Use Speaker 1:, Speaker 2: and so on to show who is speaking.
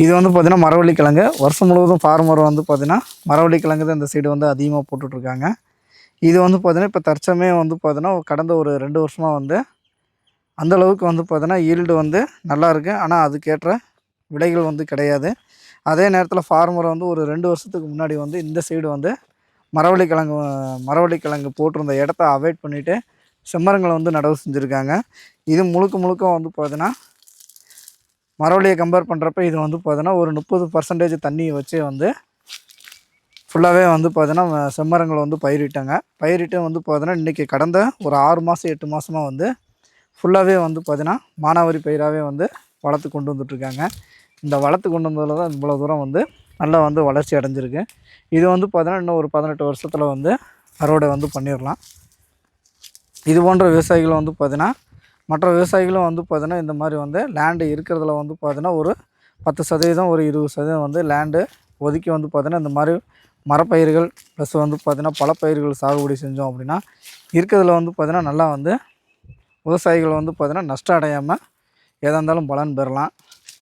Speaker 1: இது வந்து பார்த்திங்கன்னா மரவள்ளி கிழங்கு. வருஷம் முழுவதும் ஃபார்மர் வந்து பார்த்திங்கன்னா மரவள்ளி கிழங்கு தான் இந்த சைடு வந்து அதிகமாக போட்டுட்ருக்காங்க. இது வந்து பார்த்திங்கன்னா இப்போ தற்சமயம் வந்து பார்த்திங்கன்னா கடந்த ஒரு 2 வருஷமாக வந்து அந்தளவுக்கு வந்து பார்த்திங்கன்னா ஈல்டு வந்து நல்லாயிருக்கு. ஆனால் அதுக்கேற்ற விலைகள் வந்து கிடையாது. அதே நேரத்தில் ஃபார்மர் வந்து ஒரு 2 வருஷத்துக்கு முன்னாடி வந்து இந்த சைடு வந்து மரவள்ளி கிழங்கு போட்டிருந்த இடத்த அவாய்ட் பண்ணிவிட்டு செம்மரங்களை வந்து நடவு செஞ்சுருக்காங்க. இது முழுக்க முழுக்க வந்து பார்த்திங்கன்னா மரவள்ளியை கம்பேர் பண்ணுறப்ப இது வந்து பார்த்திங்கன்னா ஒரு 30% தண்ணியை வச்சு வந்து ஃபுல்லாகவே வந்து பார்த்திங்கன்னா செம்மரங்களை வந்து பயிரிட்டாங்க. பயிரிட்டு வந்து பார்த்திங்கன்னா இன்றைக்கி கடந்த ஒரு 6 மாதம் 8 மாதமாக வந்து ஃபுல்லாகவே வந்து பார்த்திங்கன்னா மானாவாரி பயிராகவே வந்து வளர்த்து கொண்டு வந்துட்ருக்காங்க. இந்த வளர்த்து கொண்டு வந்ததில் தான் இவ்வளோ தூரம் வந்து நல்லா வந்து வளர்ச்சி அடைஞ்சிருக்கு. இது வந்து பார்த்திங்கன்னா இன்னும் ஒரு 18 வருஷத்தில் வந்து அறுவடை வந்து பண்ணிடலாம். இது போன்ற விவசாயிகள் வந்து பார்த்திங்கன்னா மற்ற விவசாயிகளும் வந்து பார்த்திங்கன்னா இந்த மாதிரி வந்து லேண்டு இருக்கிறதுல வந்து பார்த்திங்கன்னா ஒரு 10% ஒரு 20% வந்து லேண்டு ஒதுக்கி வந்து பார்த்திங்கன்னா இந்த மாதிரி மரப்பயிர்கள் ப்ளஸ் வந்து பார்த்திங்கன்னா பழப்பயிர்கள் சாகுபடி செஞ்சோம் அப்படின்னா இருக்கிறதுல வந்து பார்த்திங்கன்னா நல்லா வந்து விவசாயிகள் வந்து பார்த்திங்கன்னா நஷ்டம் அடையாமல் எதாக இருந்தாலும் பலன் பெறலாம்.